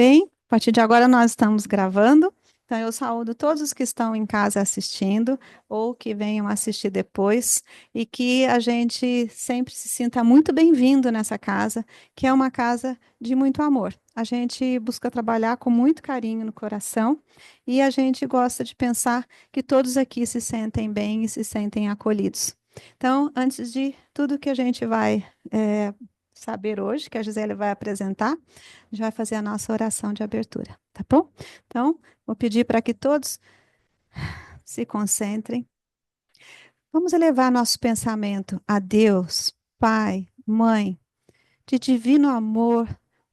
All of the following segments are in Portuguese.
Bem, a partir de agora nós estamos gravando, então eu saúdo todos os que estão em casa assistindo ou que venham assistir depois e que a gente sempre se sinta muito bem-vindo nessa casa, que é uma casa de muito amor. A gente busca trabalhar com muito carinho no coração e a gente gosta de pensar que todos aqui se sentem bem e se sentem acolhidos. Então, antes de tudo que a gente vai saber hoje, que a Gisele vai apresentar, a gente vai fazer a nossa oração de abertura, tá bom? Então, vou pedir para que todos se concentrem. Vamos elevar nosso pensamento a Deus, Pai, Mãe, de divino amor,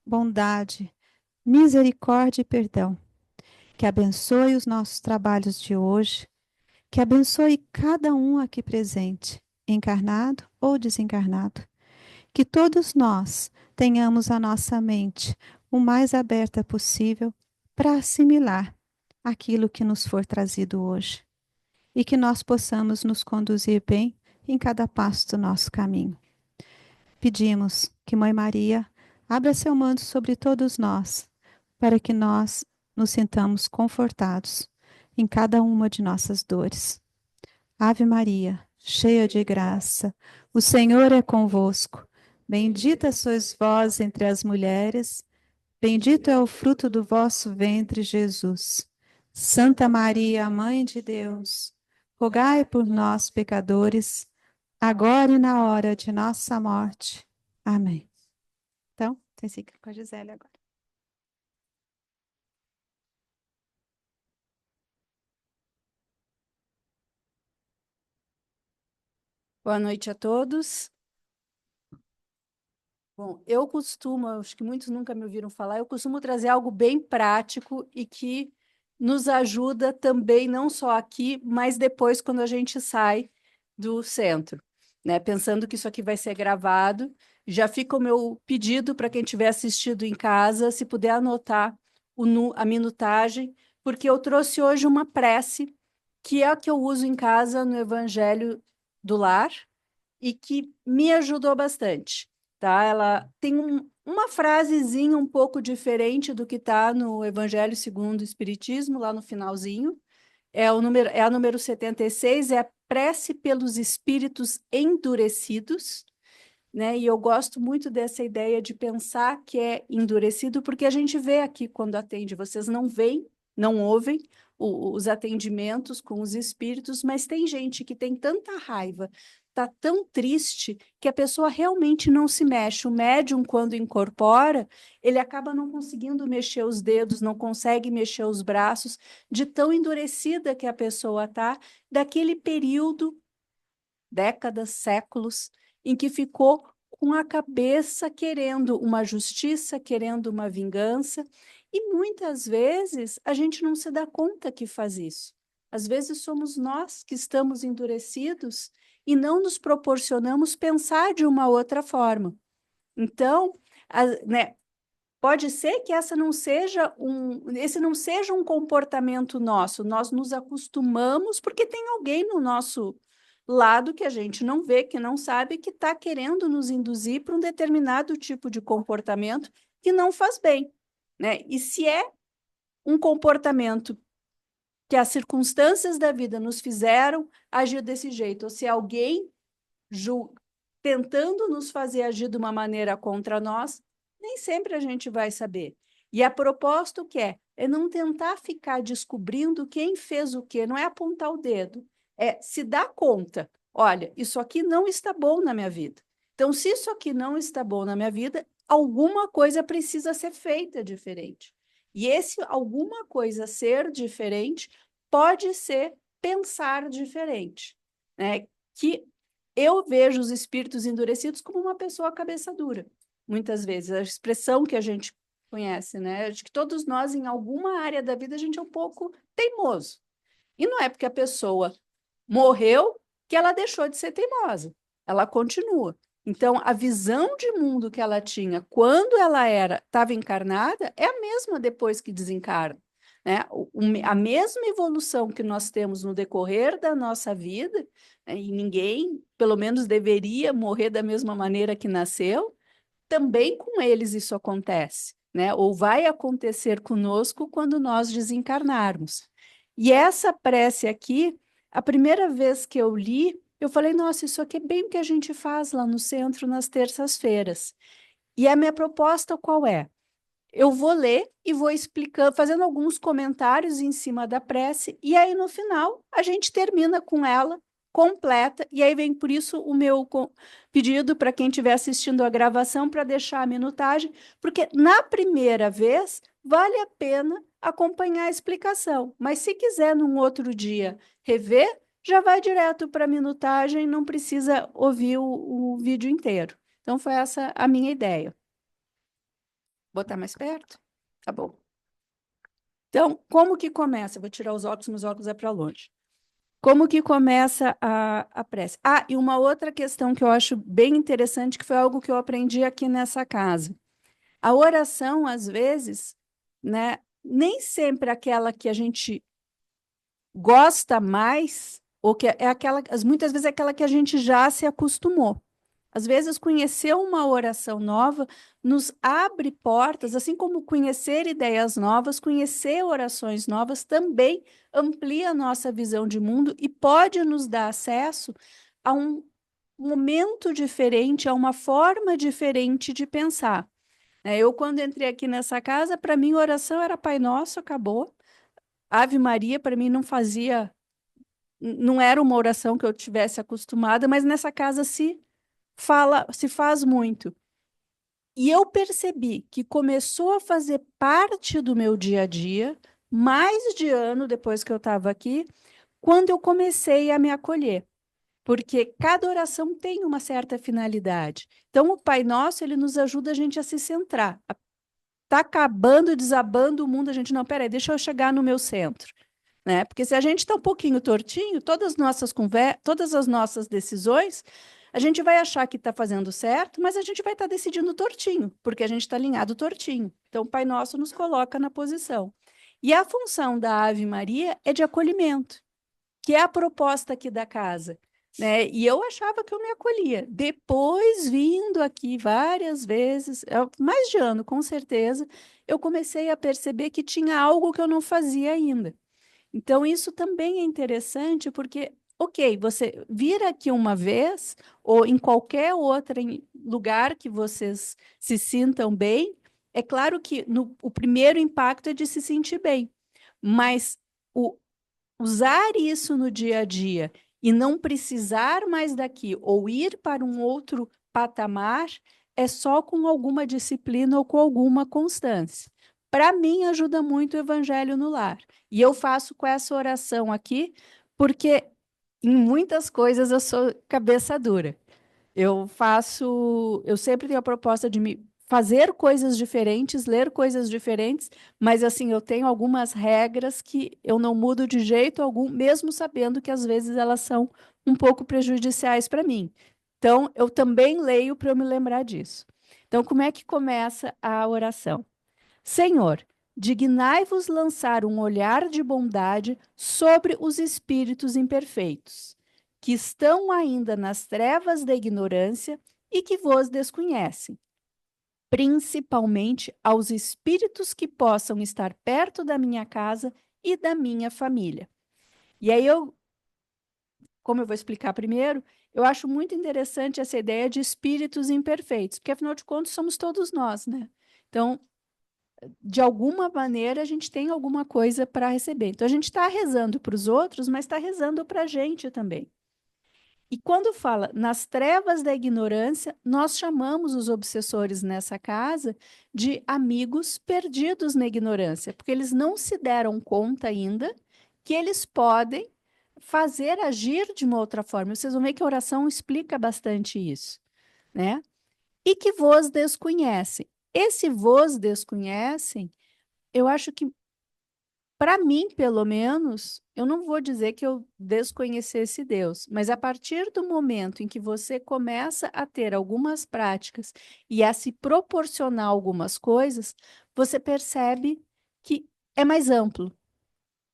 bondade, misericórdia e perdão. Que abençoe os nossos trabalhos de hoje, que abençoe cada um aqui presente, encarnado ou desencarnado. Que todos nós tenhamos a nossa mente o mais aberta possível para assimilar aquilo que nos for trazido hoje e que nós possamos nos conduzir bem em cada passo do nosso caminho. Pedimos que Mãe Maria abra seu manto sobre todos nós, para que nós nos sintamos confortados em cada uma de nossas dores. Ave Maria, cheia de graça, o Senhor é convosco. Bendita sois vós entre as mulheres, bendito é o fruto do vosso ventre, Jesus. Santa Maria, Mãe de Deus, rogai por nós, pecadores, agora e na hora de nossa morte. Amém. Então, vocês ficam com a Gisele agora. Boa noite a todos. Bom, acho que muitos nunca me ouviram falar, eu costumo trazer algo bem prático e que nos ajuda também, não só aqui, mas depois quando a gente sai do centro, né? Pensando que isso aqui vai ser gravado, já fica o meu pedido para quem tiver assistido em casa, se puder anotar a minutagem, porque eu trouxe hoje uma prece, que é a que eu uso em casa no Evangelho do Lar, e que me ajudou bastante, tá? Ela tem uma frasezinha um pouco diferente do que está no Evangelho segundo o Espiritismo, lá no finalzinho. É a número 76, é a prece pelos espíritos endurecidos, né? E eu gosto muito dessa ideia de pensar que é endurecido, porque a gente vê aqui quando atende, vocês não veem, não ouvem os atendimentos com os espíritos, mas tem gente que tem tanta raiva, tá tão triste, que a pessoa realmente não se mexe. O médium, quando incorpora, ele acaba não conseguindo mexer os dedos, não consegue mexer os braços, de tão endurecida que a pessoa tá, daquele período, décadas, séculos, em que ficou com a cabeça querendo uma justiça, querendo uma vingança, e muitas vezes a gente não se dá conta que faz isso. Às vezes somos nós que estamos endurecidos e não nos proporcionamos pensar de uma outra forma. Então, né, pode ser que esse não seja um comportamento nosso, nós nos acostumamos porque tem alguém no nosso lado que a gente não vê, que não sabe, que está querendo nos induzir para um determinado tipo de comportamento que não faz bem, né? E se é um comportamento que as circunstâncias da vida nos fizeram agir desse jeito, ou se alguém tentando nos fazer agir de uma maneira contra nós, nem sempre a gente vai saber. E a proposta o que é não tentar ficar descobrindo quem fez o quê, não é apontar o dedo, é se dar conta, olha, isso aqui não está bom na minha vida. Então, se isso aqui não está bom na minha vida, alguma coisa precisa ser feita diferente. E esse alguma coisa ser diferente pode ser pensar diferente, né? Que eu vejo os espíritos endurecidos como uma pessoa cabeça dura, muitas vezes. A expressão que a gente conhece, né? Acho que todos nós, em alguma área da vida, a gente é um pouco teimoso. E não é porque a pessoa morreu que ela deixou de ser teimosa. Ela continua. Então, a visão de mundo que ela tinha quando ela estava encarnada é a mesma depois que desencarna. Né? A mesma evolução que nós temos no decorrer da nossa vida, né? E ninguém, pelo menos, deveria morrer da mesma maneira que nasceu, também com eles isso acontece. né? Ou vai acontecer conosco quando nós desencarnarmos. E essa prece aqui, a primeira vez que eu li, eu falei, nossa, isso aqui é bem o que a gente faz lá no centro nas terças-feiras. E a minha proposta qual é? Eu vou ler e vou explicando, fazendo alguns comentários em cima da prece, e aí no final a gente termina com ela completa, e aí vem por isso o meu pedido para quem estiver assistindo a gravação para deixar a minutagem, porque na primeira vez vale a pena acompanhar a explicação, mas se quiser num outro dia rever, já vai direto para a minutagem, não precisa ouvir o vídeo inteiro. Então foi essa a minha ideia. Botar mais perto? Tá bom. Então, como que começa? Vou tirar os óculos, meus óculos é para longe. Como que começa a prece? Ah, e uma outra questão que eu acho bem interessante, que foi algo que eu aprendi aqui nessa casa. A oração, às vezes, né, nem sempre aquela que a gente gosta mais, ou que é aquela, muitas vezes é aquela que a gente já se acostumou. Às vezes, conhecer uma oração nova nos abre portas, assim como conhecer ideias novas, conhecer orações novas também amplia a nossa visão de mundo e pode nos dar acesso a um momento diferente, a uma forma diferente de pensar. Eu, quando entrei aqui nessa casa, para mim, oração era Pai Nosso, acabou. Ave Maria, para mim, não fazia, não era uma oração que eu tivesse acostumada, mas nessa casa se faz muito. E eu percebi que começou a fazer parte do meu dia a dia, mais de ano depois que eu estava aqui, quando eu comecei a me acolher. Porque cada oração tem uma certa finalidade. Então, o Pai Nosso, ele nos ajuda a gente a se centrar. Está acabando, desabando o mundo, a gente, não, peraí, deixa eu chegar no meu centro. Né? Porque se a gente está um pouquinho tortinho, todas as nossas decisões, a gente vai achar que está fazendo certo, mas a gente vai estar decidindo tortinho, porque a gente está alinhado tortinho. Então, o Pai Nosso nos coloca na posição. E a função da Ave Maria é de acolhimento, que é a proposta aqui da casa. Né? E eu achava que eu me acolhia. Depois, vindo aqui várias vezes, mais de ano, com certeza, eu comecei a perceber que tinha algo que eu não fazia ainda. Então, isso também é interessante, porque, ok, você vir aqui uma vez, ou em qualquer outro lugar que vocês se sintam bem, é claro que o primeiro impacto é de se sentir bem, mas usar isso no dia a dia e não precisar mais daqui, ou ir para um outro patamar, é só com alguma disciplina ou com alguma constância. Para mim, ajuda muito o Evangelho no Lar. E eu faço com essa oração aqui, porque em muitas coisas eu sou cabeça dura. Eu sempre tenho a proposta de me fazer coisas diferentes, ler coisas diferentes, mas assim, eu tenho algumas regras que eu não mudo de jeito algum, mesmo sabendo que às vezes elas são um pouco prejudiciais para mim. Então, eu também leio para eu me lembrar disso. Então, como é que começa a oração? Senhor, dignai-vos lançar um olhar de bondade sobre os espíritos imperfeitos, que estão ainda nas trevas da ignorância e que vos desconhecem, principalmente aos espíritos que possam estar perto da minha casa e da minha família. E aí como eu vou explicar primeiro, eu acho muito interessante essa ideia de espíritos imperfeitos, porque afinal de contas somos todos nós, né? Então, de alguma maneira, a gente tem alguma coisa para receber. Então, a gente está rezando para os outros, mas está rezando para a gente também. E quando fala nas trevas da ignorância, nós chamamos os obsessores nessa casa de amigos perdidos na ignorância, porque eles não se deram conta ainda que eles podem fazer agir de uma outra forma. Vocês vão ver que a oração explica bastante isso, né? E que vos desconhecem. Esse vos desconhecem, eu acho que, para mim, pelo menos, eu não vou dizer que eu desconhecesse Deus, mas a partir do momento em que você começa a ter algumas práticas e a se proporcionar algumas coisas, você percebe que é mais amplo,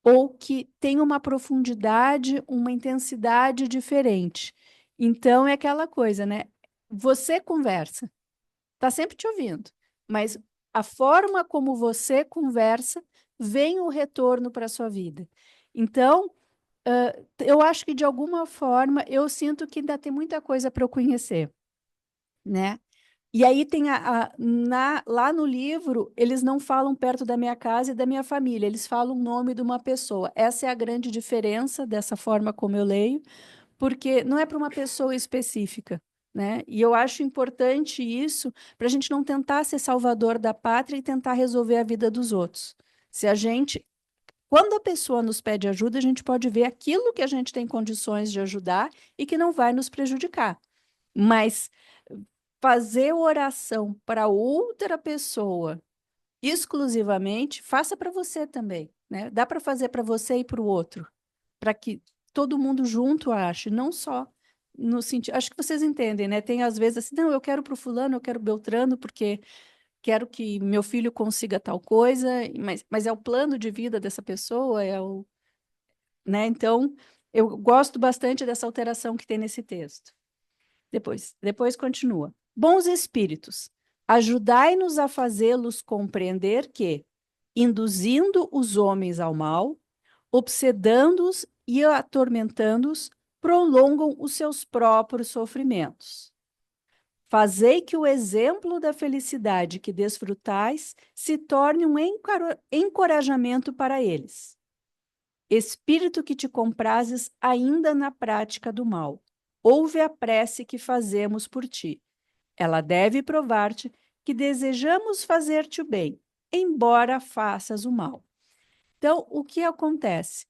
ou que tem uma profundidade, uma intensidade diferente. Então, é aquela coisa, né? Você conversa, está sempre te ouvindo, mas a forma como você conversa vem o retorno para a sua vida. Então, eu acho que de alguma forma eu sinto que ainda tem muita coisa para eu conhecer, né? E aí tem lá no livro, eles não falam perto da minha casa e da minha família, eles falam o nome de uma pessoa. Essa é a grande diferença dessa forma como eu leio, porque não é para uma pessoa específica, né? E eu acho importante isso para a gente não tentar ser salvador da pátria e tentar resolver a vida dos outros. Se a gente, quando a pessoa nos pede ajuda, a gente pode ver aquilo que a gente tem condições de ajudar e que não vai nos prejudicar. Mas fazer oração para outra pessoa exclusivamente, faça para você também, né? Dá para fazer para você e para o outro, para que todo mundo junto ache, não só no sentido. Acho que vocês entendem, né? Tem às vezes assim, não, eu quero para o fulano, eu quero Beltrano, porque quero que meu filho consiga tal coisa, mas é o plano de vida dessa pessoa, né? Então, eu gosto bastante dessa alteração que tem nesse texto. Depois continua. Bons espíritos, ajudai-nos a fazê-los compreender que, induzindo os homens ao mal, obsedando-os e atormentando-os, prolongam os seus próprios sofrimentos. Fazei que o exemplo da felicidade que desfrutais se torne um encorajamento para eles. Espírito que te comprases ainda na prática do mal, ouve a prece que fazemos por ti. Ela deve provar-te que desejamos fazer-te o bem, embora faças o mal. Então, o que acontece?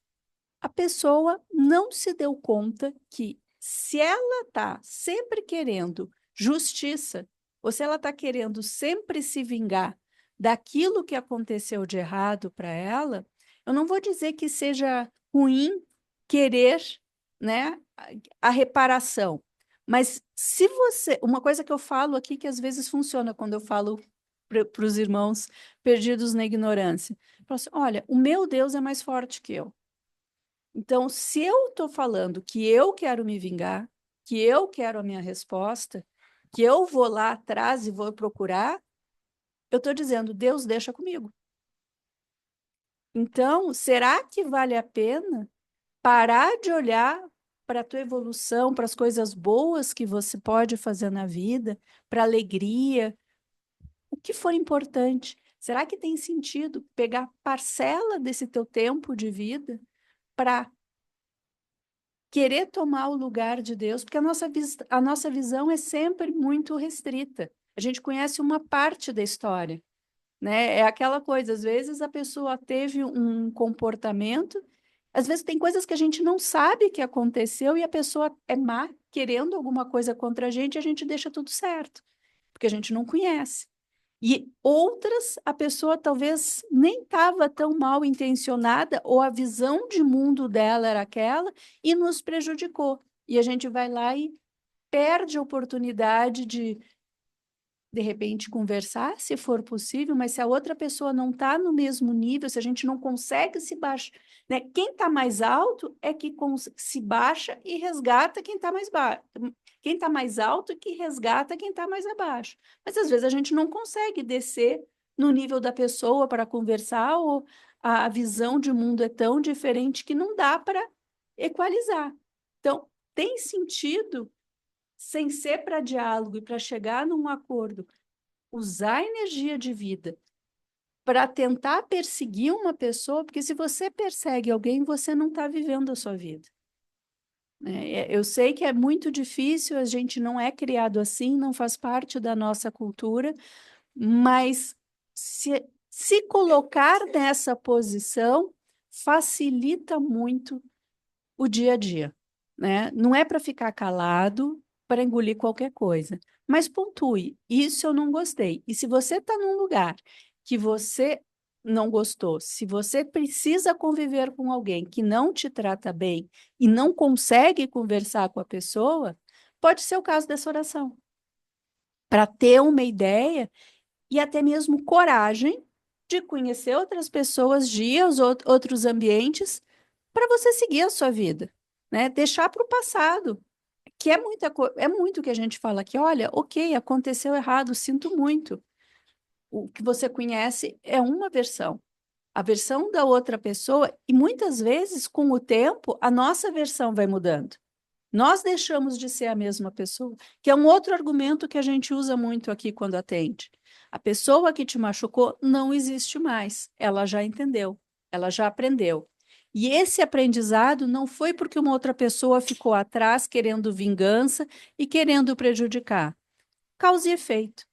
A pessoa não se deu conta que, se ela está sempre querendo justiça, ou se ela está querendo sempre se vingar daquilo que aconteceu de errado para ela, eu não vou dizer que seja ruim querer, né, a reparação. Mas se você. Uma coisa que eu falo aqui que às vezes funciona quando eu falo para os irmãos perdidos na ignorância. Eu falo assim, olha, o meu Deus é mais forte que eu. Então, se eu estou falando que eu quero me vingar, que eu quero a minha resposta, que eu vou lá atrás e vou procurar, eu estou dizendo, Deus deixa comigo. Então, será que vale a pena parar de olhar para a tua evolução, para as coisas boas que você pode fazer na vida, para a alegria, o que for importante? Será que tem sentido pegar parcela desse teu tempo de vida para querer tomar o lugar de Deus, porque a nossa visão é sempre muito restrita. A gente conhece uma parte da história, né? É aquela coisa, às vezes a pessoa teve um comportamento, às vezes tem coisas que a gente não sabe que aconteceu e a pessoa é má, querendo alguma coisa contra a gente deixa tudo certo, porque a gente não conhece. E outras, a pessoa talvez nem estava tão mal intencionada, ou a visão de mundo dela era aquela, e nos prejudicou. E a gente vai lá e perde a oportunidade de repente, conversar, se for possível, mas se a outra pessoa não está no mesmo nível, se a gente não consegue se baixar, né? Quem está mais alto é que se baixa e resgata quem está mais baixo. Quem está mais alto é que resgata quem está mais abaixo. Mas às vezes a gente não consegue descer no nível da pessoa para conversar, ou a visão de mundo é tão diferente que não dá para equalizar. Então, tem sentido, sem ser para diálogo e para chegar num acordo, usar a energia de vida para tentar perseguir uma pessoa, porque se você persegue alguém, você não está vivendo a sua vida. Eu sei que é muito difícil, a gente não é criado assim, não faz parte da nossa cultura, mas se colocar nessa posição facilita muito o dia a dia, né? Não é para ficar calado, para engolir qualquer coisa, mas pontue. Isso eu não gostei. E se você está num lugar que você não gostou, se você precisa conviver com alguém que não te trata bem e não consegue conversar com a pessoa, pode ser o caso dessa oração. Para ter uma ideia e até mesmo coragem de conhecer outras pessoas, de ir aos outros ambientes, para você seguir a sua vida, né? Deixar para o passado, que é é muito que a gente fala aqui, olha, ok, aconteceu errado, sinto muito. o que você conhece é uma versão. A versão da outra pessoa, e muitas vezes, com o tempo, a nossa versão vai mudando. Nós deixamos de ser a mesma pessoa, que é um outro argumento que a gente usa muito aqui quando atende. A pessoa que te machucou não existe mais, ela já entendeu, ela já aprendeu. E esse aprendizado não foi porque uma outra pessoa ficou atrás querendo vingança e querendo prejudicar. Causa e efeito.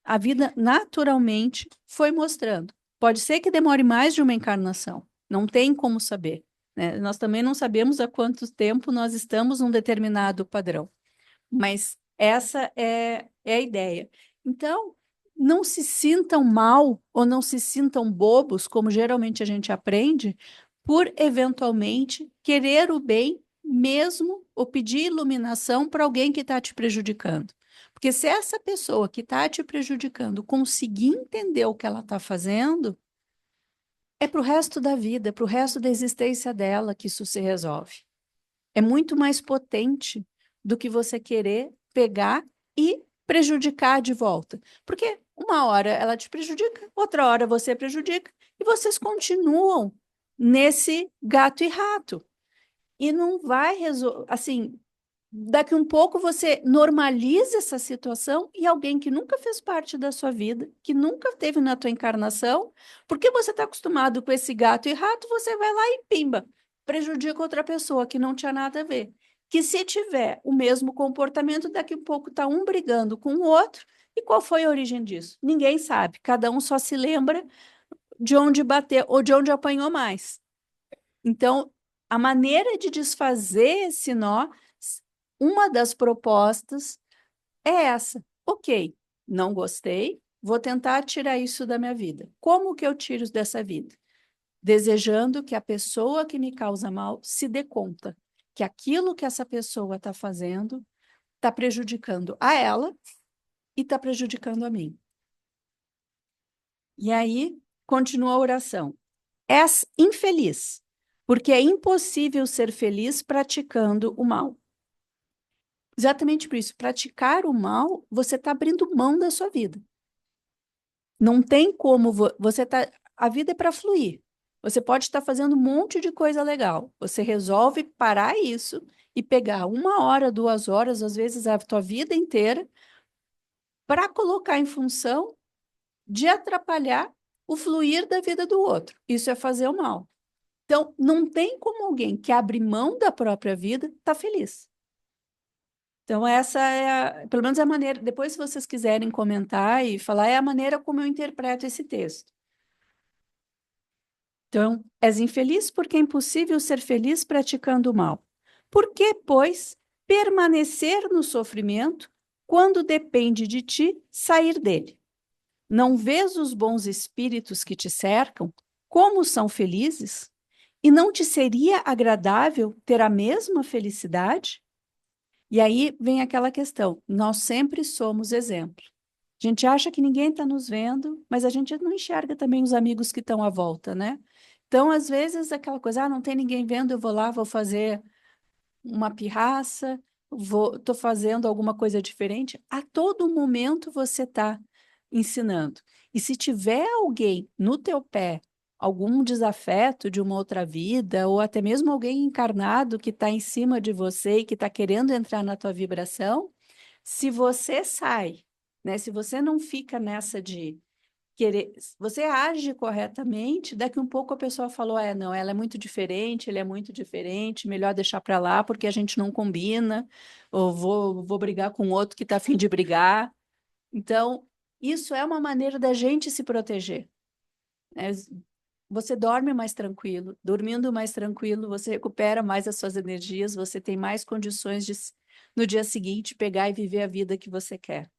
A vida naturalmente foi mostrando. Pode ser que demore mais de uma encarnação, não tem como saber, né? Nós também não sabemos há quanto tempo nós estamos num determinado padrão, mas essa é a ideia. Então, não se sintam mal ou não se sintam bobos, como geralmente a gente aprende, por eventualmente querer o bem mesmo ou pedir iluminação para alguém que está te prejudicando. Porque se essa pessoa que está te prejudicando conseguir entender o que ela está fazendo, é para o resto da vida, para o resto da existência dela que isso se resolve. É muito mais potente do que você querer pegar e prejudicar de volta. Porque uma hora ela te prejudica, outra hora você prejudica, e vocês continuam nesse gato e rato. E não vai resolver. Assim, daqui um pouco você normaliza essa situação e alguém que nunca fez parte da sua vida, que nunca teve na tua encarnação, porque você está acostumado com esse gato e rato, você vai lá e pimba, prejudica outra pessoa que não tinha nada a ver. Que se tiver o mesmo comportamento, daqui um pouco está um brigando com o outro. E qual foi a origem disso? Ninguém sabe. Cada um só se lembra de onde bateu ou de onde apanhou mais. Então, a maneira de desfazer esse nó, uma das propostas é essa. Ok, não gostei, vou tentar tirar isso da minha vida. Como que eu tiro isso dessa vida? Desejando que a pessoa que me causa mal se dê conta que aquilo que essa pessoa está fazendo está prejudicando a ela e está prejudicando a mim. E aí, continua a oração. És infeliz, porque é impossível ser feliz praticando o mal. Exatamente por isso, praticar o mal, você está abrindo mão da sua vida. Não tem como você tá. A vida é para fluir. Você pode estar fazendo um monte de coisa legal. Você resolve parar isso e pegar 1 hora, 2 horas, às vezes a tua vida inteira, para colocar em função de atrapalhar o fluir da vida do outro. Isso é fazer o mal. Então, não tem como alguém que abre mão da própria vida estar feliz. Então, essa é, pelo menos a maneira, depois se vocês quiserem comentar e falar, é a maneira como eu interpreto esse texto. Então, és infeliz porque é impossível ser feliz praticando o mal. Por que, pois, permanecer no sofrimento quando depende de ti sair dele? Não vês os bons espíritos que te cercam, como são felizes? E não te seria agradável ter a mesma felicidade? E aí vem aquela questão: nós sempre somos exemplo. A gente acha que ninguém está nos vendo, mas a gente não enxerga também os amigos que estão à volta, né? Então, às vezes, aquela coisa, não tem ninguém vendo, eu vou lá, vou fazer uma pirraça, estou fazendo alguma coisa diferente. A todo momento você está ensinando. E se tiver alguém no teu pé, algum desafeto de uma outra vida, ou até mesmo alguém encarnado que está em cima de você e que está querendo entrar na tua vibração, se você sai, né? Se você não fica nessa de querer, você age corretamente, daqui um pouco a pessoa falou, não, ela é muito diferente, ele é muito diferente, melhor deixar para lá porque a gente não combina, ou vou brigar com outro que está a fim de brigar. Então, isso é uma maneira da gente se proteger, né? Você dorme mais tranquilo, dormindo mais tranquilo, você recupera mais as suas energias, você tem mais condições de, no dia seguinte, pegar e viver a vida que você quer.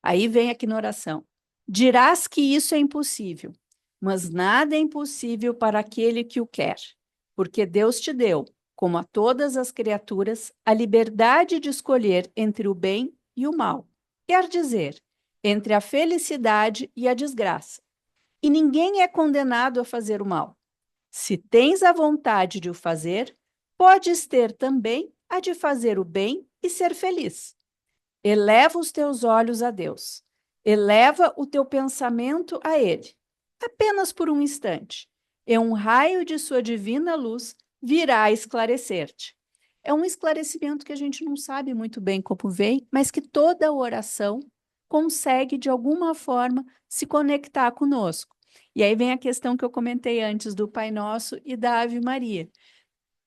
Aí vem aqui na oração. Dirás que isso é impossível, mas nada é impossível para aquele que o quer, porque Deus te deu, como a todas as criaturas, a liberdade de escolher entre o bem e o mal. Quer dizer, entre a felicidade e a desgraça. E ninguém é condenado a fazer o mal. Se tens a vontade de o fazer, podes ter também a de fazer o bem e ser feliz. Eleva os teus olhos a Deus. Eleva o teu pensamento a ele, apenas por um instante, e um raio de sua divina luz virá esclarecer-te. É um esclarecimento que a gente não sabe muito bem como vem, mas que toda oração consegue, de alguma forma, se conectar conosco. E aí vem a questão que eu comentei antes do Pai Nosso e da Ave Maria.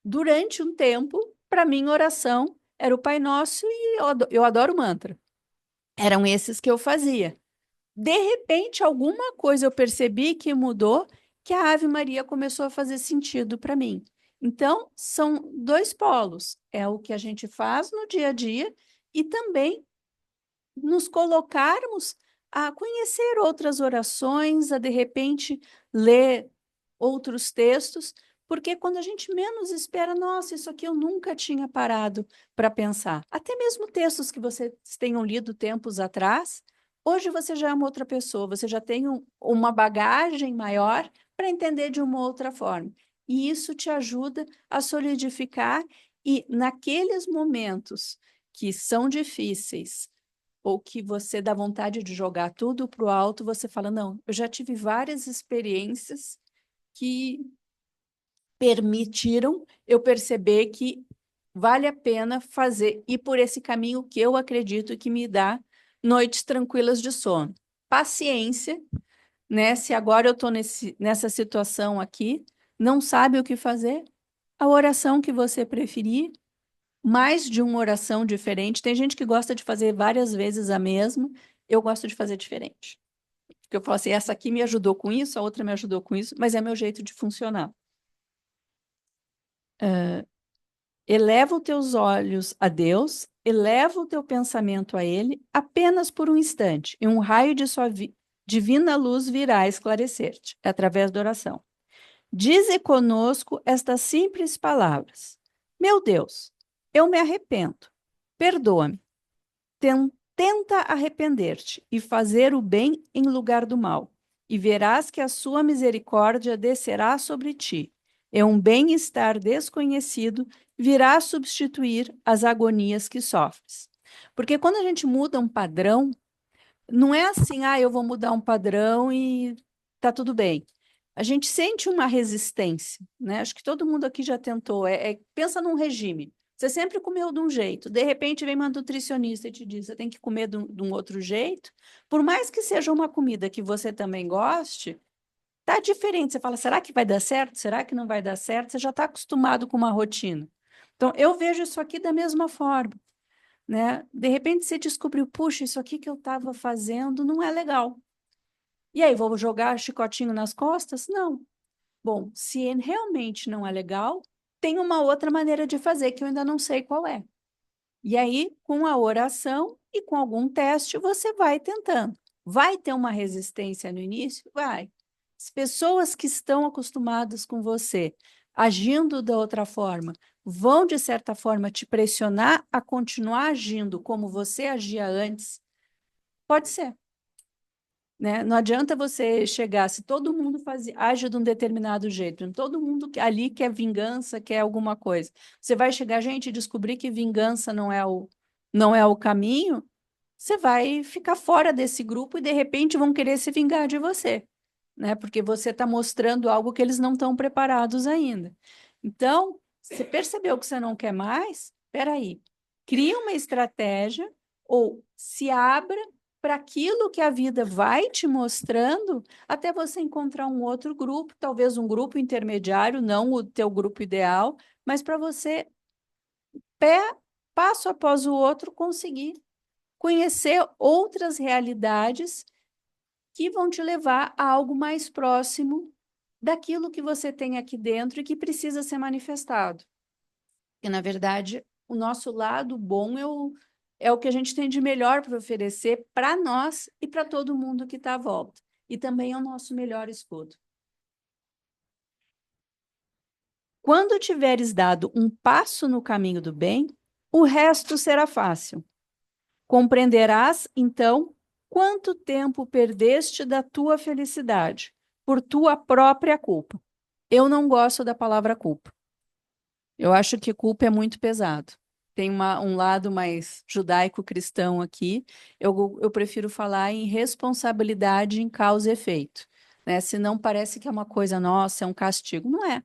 Durante um tempo, para mim, oração era o Pai Nosso e eu adoro mantra. Eram esses que eu fazia. De repente, alguma coisa eu percebi que mudou, que a Ave Maria começou a fazer sentido para mim. Então, são dois polos. É o que a gente faz no dia a dia e também nos colocarmos a conhecer outras orações, a de repente ler outros textos, porque quando a gente menos espera, nossa, isso aqui eu nunca tinha parado para pensar. Até mesmo textos que vocês tenham lido tempos atrás, hoje você já é uma outra pessoa, você já tem uma bagagem maior para entender de uma outra forma. E isso te ajuda a solidificar e naqueles momentos que são difíceis, ou que você dá vontade de jogar tudo para o alto, você fala, não, eu já tive várias experiências que permitiram eu perceber que vale a pena fazer, ir por esse caminho que eu acredito que me dá noites tranquilas de sono. Paciência, né? Se agora eu estou nessa situação aqui, não sabe o que fazer, a oração que você preferir, mais de uma oração diferente. Tem gente que gosta de fazer várias vezes a mesma, eu gosto de fazer diferente. Porque eu falo assim, essa aqui me ajudou com isso, a outra me ajudou com isso, mas é meu jeito de funcionar. Eleva os teus olhos a Deus, eleva o teu pensamento a Ele apenas por um instante, e um raio de sua divina luz virá esclarecer-te, através da oração. Dize conosco estas simples palavras: Meu Deus, eu me arrependo, perdoa-me. Tenta arrepender-te e fazer o bem em lugar do mal, e verás que a sua misericórdia descerá sobre ti, e um bem-estar desconhecido virá substituir as agonias que sofres. Porque quando a gente muda um padrão, não é assim, eu vou mudar um padrão e tá tudo bem. A gente sente uma resistência, né? Acho que todo mundo aqui já tentou. Pensa num regime. Você sempre comeu de um jeito. De repente vem uma nutricionista e te diz, você tem que comer de um outro jeito. Por mais que seja uma comida que você também goste, tá diferente. Você fala, será que vai dar certo? Será que não vai dar certo? Você já está acostumado com uma rotina. Então, eu vejo isso aqui da mesma forma, né? De repente você descobriu, puxa, isso aqui que eu estava fazendo não é legal. E aí, vou jogar chicotinho nas costas? Não. Bom, se realmente não é legal, tem uma outra maneira de fazer que eu ainda não sei qual é. E aí, com a oração e com algum teste, você vai tentando. Vai ter uma resistência no início? Vai. As pessoas que estão acostumadas com você, agindo da outra forma, vão, de certa forma, te pressionar a continuar agindo como você agia antes? Pode ser. Né? Não adianta você chegar, se todo mundo age de um determinado jeito, todo mundo ali quer vingança, quer alguma coisa. Você vai chegar, gente, e descobrir que vingança não é o caminho, você vai ficar fora desse grupo e, de repente, vão querer se vingar de você, né? Porque você está mostrando algo que eles não estão preparados ainda. Então, você percebeu que você não quer mais? Espera aí. Cria uma estratégia ou se abra para aquilo que a vida vai te mostrando, até você encontrar um outro grupo, talvez um grupo intermediário, não o teu grupo ideal, mas para você, passo após o outro, conseguir conhecer outras realidades que vão te levar a algo mais próximo daquilo que você tem aqui dentro e que precisa ser manifestado. E, na verdade, o nosso lado bom é o que a gente tem de melhor para oferecer para nós e para todo mundo que está à volta. E também é o nosso melhor escudo. Quando tiveres dado um passo no caminho do bem, o resto será fácil. Compreenderás, então, quanto tempo perdeste da tua felicidade por tua própria culpa. Eu não gosto da palavra culpa. Eu acho que culpa é muito pesado. tem um lado mais judaico-cristão aqui, eu prefiro falar em responsabilidade em causa e efeito, né? Senão parece que é uma coisa, nossa, é um castigo. Não é.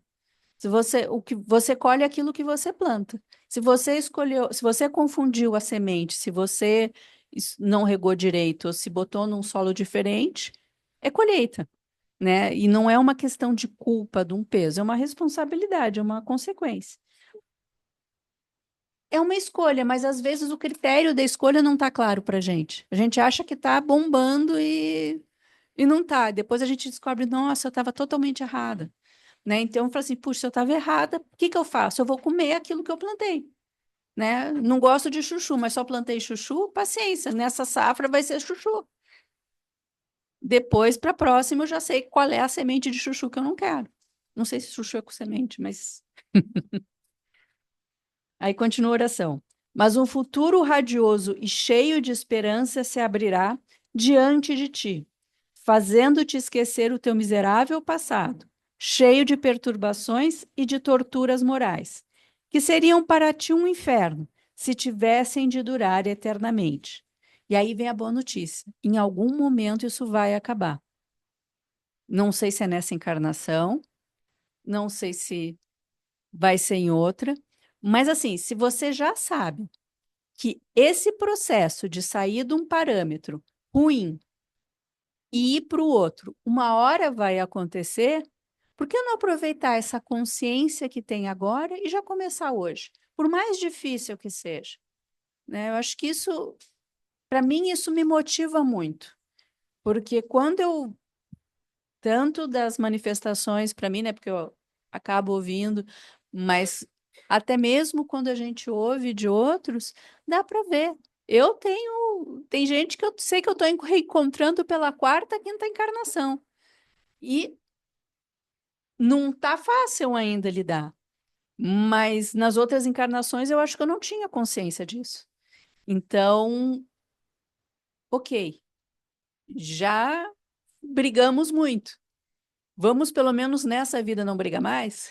Se você, o que você colhe é aquilo que você planta. Se você escolheu, se você confundiu a semente, se você não regou direito, ou se botou num solo diferente, é colheita, né? E não é uma questão de culpa, de um peso, é uma responsabilidade, é uma consequência. É uma escolha, mas às vezes o critério da escolha não está claro para a gente. A gente acha que está bombando e não está. Depois a gente descobre, nossa, eu estava totalmente errada. Né? Então, eu falo assim, puxa, se eu estava errada, o que que eu faço? Eu vou comer aquilo que eu plantei, né? Não gosto de chuchu, mas só plantei chuchu, paciência, nessa safra vai ser chuchu. Depois, para a próxima, eu já sei qual é a semente de chuchu que eu não quero. Não sei se chuchu é com semente, mas... Aí continua a oração. Mas um futuro radioso e cheio de esperança se abrirá diante de ti, fazendo-te esquecer o teu miserável passado, cheio de perturbações e de torturas morais, que seriam para ti um inferno, se tivessem de durar eternamente. E aí vem a boa notícia: em algum momento isso vai acabar. Não sei se é nessa encarnação, não sei se vai ser em outra, mas assim, se você já sabe que esse processo de sair de um parâmetro ruim e ir para o outro, uma hora vai acontecer, por que não aproveitar essa consciência que tem agora e já começar hoje? Por mais difícil que seja, né? Eu acho que isso, para mim, isso me motiva muito, porque quando eu, tanto das manifestações para mim, né, porque eu acabo ouvindo, mas até mesmo quando a gente ouve de outros, dá para ver. Tem gente que eu sei que eu estou reencontrando pela quarta, quinta encarnação. E não tá fácil ainda lidar. Mas nas outras encarnações eu acho que eu não tinha consciência disso. Então, ok, já brigamos muito. Vamos pelo menos nessa vida não brigar mais,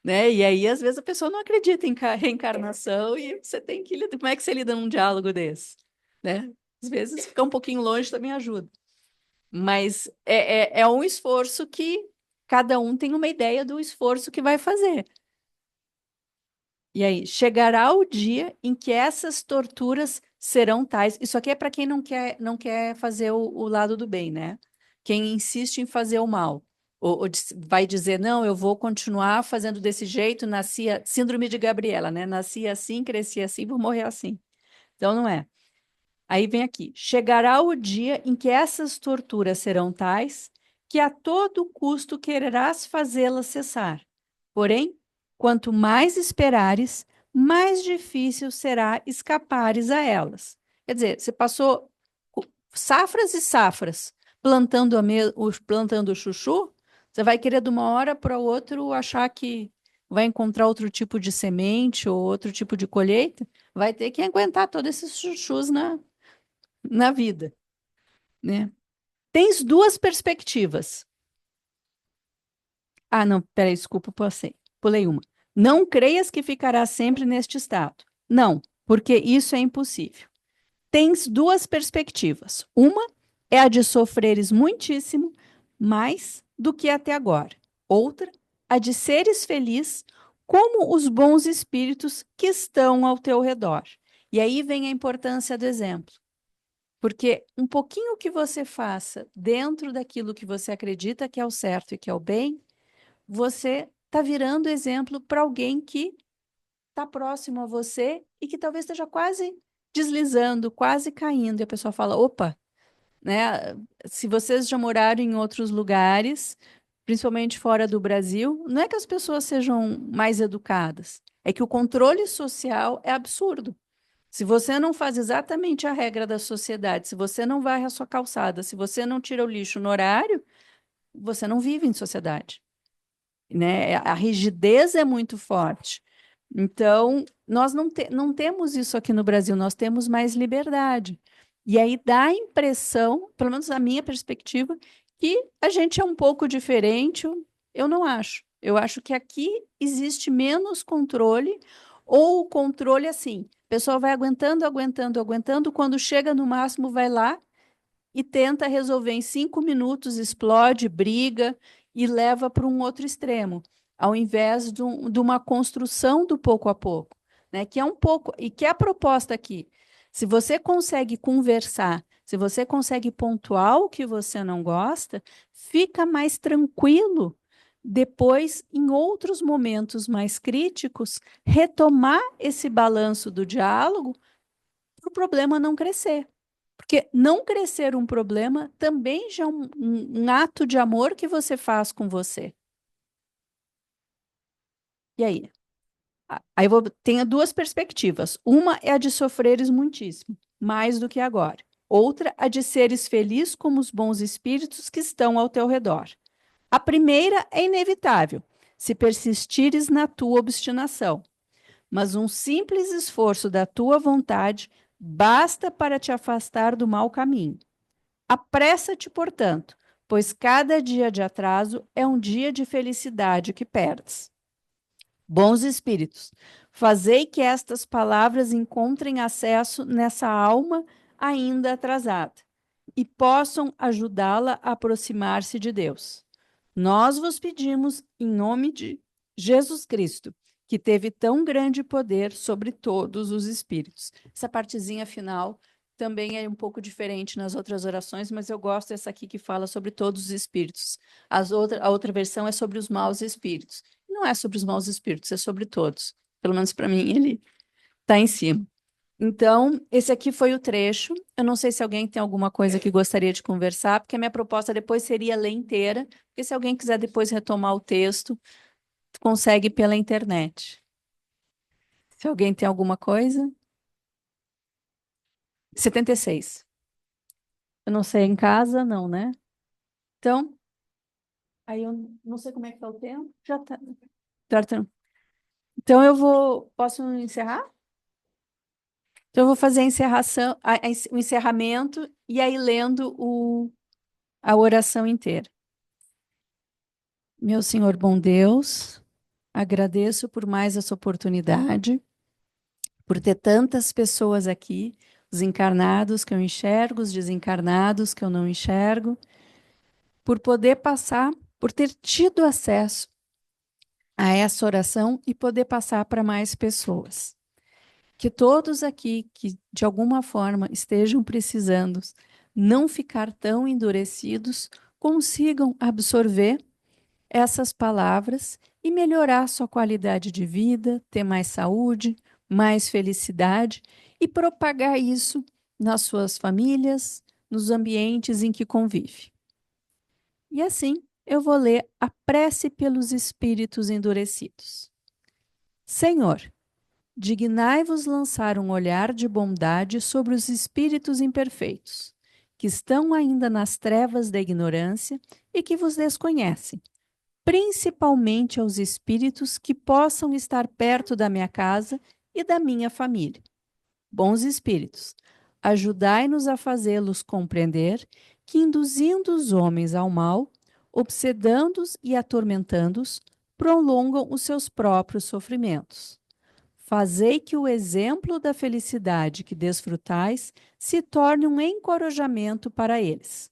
né? E aí às vezes a pessoa não acredita em reencarnação e você tem que lidar. Como é que você lida num diálogo desse, né? Às vezes ficar um pouquinho longe também ajuda. Mas é um esforço que cada um tem uma ideia do esforço que vai fazer. E aí, chegará o dia em que essas torturas serão tais. Isso aqui é para quem não quer fazer o lado do bem, né? Quem insiste em fazer o mal. Ou vai dizer, não, eu vou continuar fazendo desse jeito, síndrome de Gabriela, né? Nasci assim, cresci assim, vou morrer assim. Então, não é. Aí vem aqui: chegará o dia em que essas torturas serão tais que a todo custo quererás fazê-las cessar. Porém, quanto mais esperares, mais difícil será escapares a elas. Quer dizer, você passou safras e safras plantando o chuchu, você vai querer de uma hora para outra achar que vai encontrar outro tipo de semente ou outro tipo de colheita, vai ter que aguentar todos esses chuchus na vida, né? Tens duas perspectivas. Ah, não, peraí, desculpa, pulei uma. Não creias que ficarás sempre neste estado. Não, porque isso é impossível. Tens duas perspectivas. Uma é a de sofreres muitíssimo mais do que até agora. Outra, a de seres feliz como os bons espíritos que estão ao teu redor. E aí vem a importância do exemplo. Porque um pouquinho que você faça dentro daquilo que você acredita que é o certo e que é o bem, você está virando exemplo para alguém que está próximo a você e que talvez esteja quase deslizando, quase caindo. E a pessoa fala: opa, né? Se vocês já moraram em outros lugares, principalmente fora do Brasil, não é que as pessoas sejam mais educadas, é que o controle social é absurdo. Se você não faz exatamente a regra da sociedade, se você não varre a sua calçada, se você não tira o lixo no horário, você não vive em sociedade, né? A rigidez é muito forte. Então, nós não temos isso aqui no Brasil, nós temos mais liberdade. E aí dá a impressão, pelo menos na minha perspectiva, que a gente é um pouco diferente. Eu não acho. Eu acho que aqui existe menos controle Ou o controle assim, a pessoa vai aguentando, aguentando, aguentando, quando chega no máximo, vai lá e tenta resolver em 5 minutos, explode, briga e leva para um outro extremo, ao invés de uma construção do pouco a pouco, né? Que é um pouco, e que é a proposta aqui. Se você consegue conversar, se você consegue pontuar o que você não gosta, fica mais tranquilo depois, em outros momentos mais críticos, retomar esse balanço do diálogo para o problema não crescer. Porque não crescer um problema também já é um ato de amor que você faz com você. E aí? Aí tenho duas perspectivas. Uma é a de sofreres muitíssimo, mais do que agora. Outra, a de seres feliz como os bons espíritos que estão ao teu redor. A primeira é inevitável, se persistires na tua obstinação. Mas um simples esforço da tua vontade basta para te afastar do mau caminho. Apressa-te, portanto, pois cada dia de atraso é um dia de felicidade que perdes. Bons espíritos, fazei que estas palavras encontrem acesso nessa alma ainda atrasada e possam ajudá-la a aproximar-se de Deus. Nós vos pedimos, em nome de Jesus Cristo, que teve tão grande poder sobre todos os espíritos. Essa partezinha final também é um pouco diferente nas outras orações, mas eu gosto dessa aqui que fala sobre todos os espíritos. A outra versão é sobre os maus espíritos. Não é sobre os maus espíritos, é sobre todos. Pelo menos para mim, ele está em cima. Então, esse aqui foi o trecho. Eu não sei se alguém tem alguma coisa que gostaria de conversar, porque a minha proposta depois seria ler inteira, porque se alguém quiser depois retomar o texto, consegue pela internet. Se alguém tem alguma coisa. 76. Eu não sei, em casa, não, né? Então, aí eu não sei como é que tá o tempo. Já tá. Então, eu vou. Posso encerrar? Então, eu vou fazer a encerração, o encerramento e aí lendo a oração inteira. Meu Senhor bom Deus, agradeço por mais essa oportunidade, por ter tantas pessoas aqui, os encarnados que eu enxergo, os desencarnados que eu não enxergo, por poder passar, por ter tido acesso a essa oração e poder passar para mais pessoas. Que todos aqui que de alguma forma estejam precisando não ficar tão endurecidos, consigam absorver essas palavras e melhorar sua qualidade de vida, ter mais saúde, mais felicidade e propagar isso nas suas famílias, nos ambientes em que convive. E assim, eu vou ler a prece pelos espíritos endurecidos. Senhor, dignai-vos lançar um olhar de bondade sobre os espíritos imperfeitos, que estão ainda nas trevas da ignorância e que vos desconhecem, principalmente aos espíritos que possam estar perto da minha casa e da minha família. Bons espíritos, ajudai-nos a fazê-los compreender que, induzindo os homens ao mal, obsedando-os e atormentando-os, prolongam os seus próprios sofrimentos. Fazei que o exemplo da felicidade que desfrutais se torne um encorajamento para eles.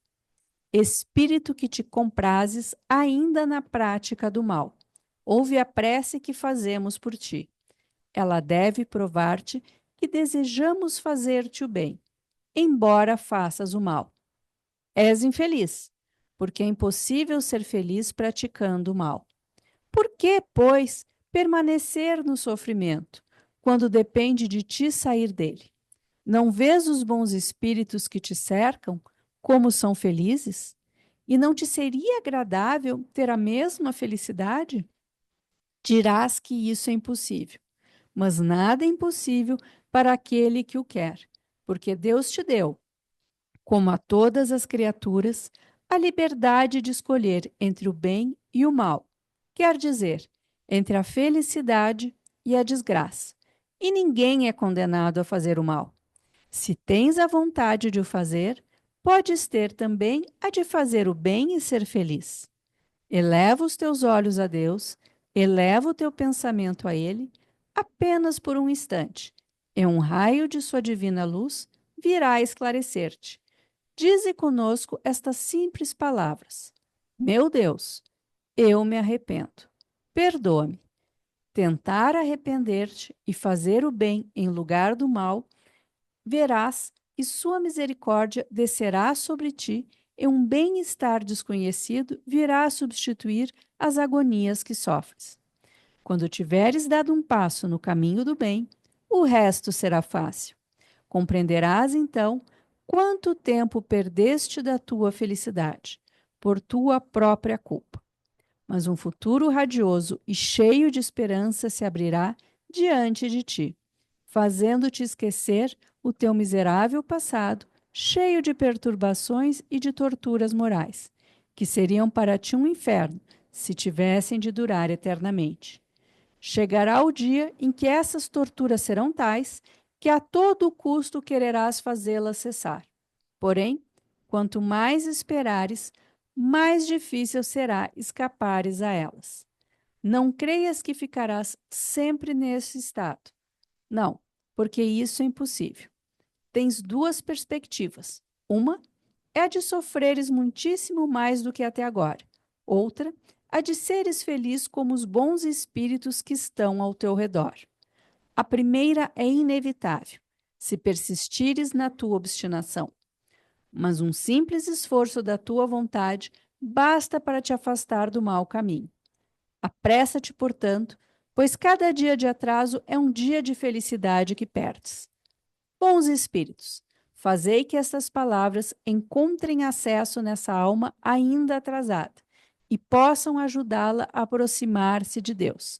Espírito que te comprases ainda na prática do mal, ouve a prece que fazemos por ti. Ela deve provar-te que desejamos fazer-te o bem, embora faças o mal. És infeliz, porque é impossível ser feliz praticando o mal. Por que, pois, permanecer no sofrimento, quando depende de ti sair dele? Não vês os bons espíritos que te cercam, como são felizes? E não te seria agradável ter a mesma felicidade? Dirás que isso é impossível, mas nada é impossível para aquele que o quer, porque Deus te deu, como a todas as criaturas, a liberdade de escolher entre o bem e o mal, quer dizer, entre a felicidade e a desgraça. E ninguém é condenado a fazer o mal. Se tens a vontade de o fazer, podes ter também a de fazer o bem e ser feliz. Eleva os teus olhos a Deus, eleva o teu pensamento a Ele, apenas por um instante, e um raio de sua divina luz virá esclarecer-te. Dize conosco estas simples palavras: Meu Deus, eu me arrependo. Perdoa-me. Tentar arrepender-te e fazer o bem em lugar do mal, verás e sua misericórdia descerá sobre ti e um bem-estar desconhecido virá a substituir as agonias que sofres. Quando tiveres dado um passo no caminho do bem, o resto será fácil. Compreenderás então quanto tempo perdeste da tua felicidade, por tua própria culpa. Mas um futuro radioso e cheio de esperança se abrirá diante de ti, fazendo-te esquecer o teu miserável passado, cheio de perturbações e de torturas morais, que seriam para ti um inferno se tivessem de durar eternamente. Chegará o dia em que essas torturas serão tais que a todo custo quererás fazê-las cessar. Porém, quanto mais esperares, mais difícil será escapares a elas. Não creias que ficarás sempre nesse estado. Não, porque isso é impossível. Tens duas perspectivas. Uma é a de sofreres muitíssimo mais do que até agora. Outra, a de seres feliz como os bons espíritos que estão ao teu redor. A primeira é inevitável, se persistires na tua obstinação. Mas um simples esforço da tua vontade basta para te afastar do mau caminho. Apressa-te, portanto, pois cada dia de atraso é um dia de felicidade que perdes. Bons espíritos, fazei que estas palavras encontrem acesso nessa alma ainda atrasada e possam ajudá-la a aproximar-se de Deus.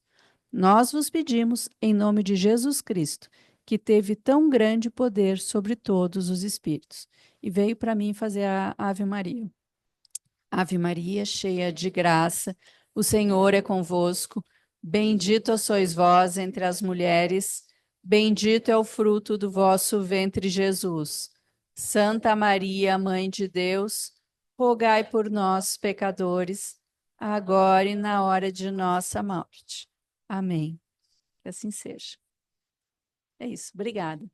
Nós vos pedimos, em nome de Jesus Cristo, que teve tão grande poder sobre todos os espíritos. E veio para mim fazer a Ave Maria. Ave Maria, cheia de graça, o Senhor é convosco. Bendita sois vós entre as mulheres, bendito é o fruto do vosso ventre, Jesus. Santa Maria, Mãe de Deus, rogai por nós, pecadores, agora e na hora de nossa morte. Amém. Que assim seja. É isso. Obrigada.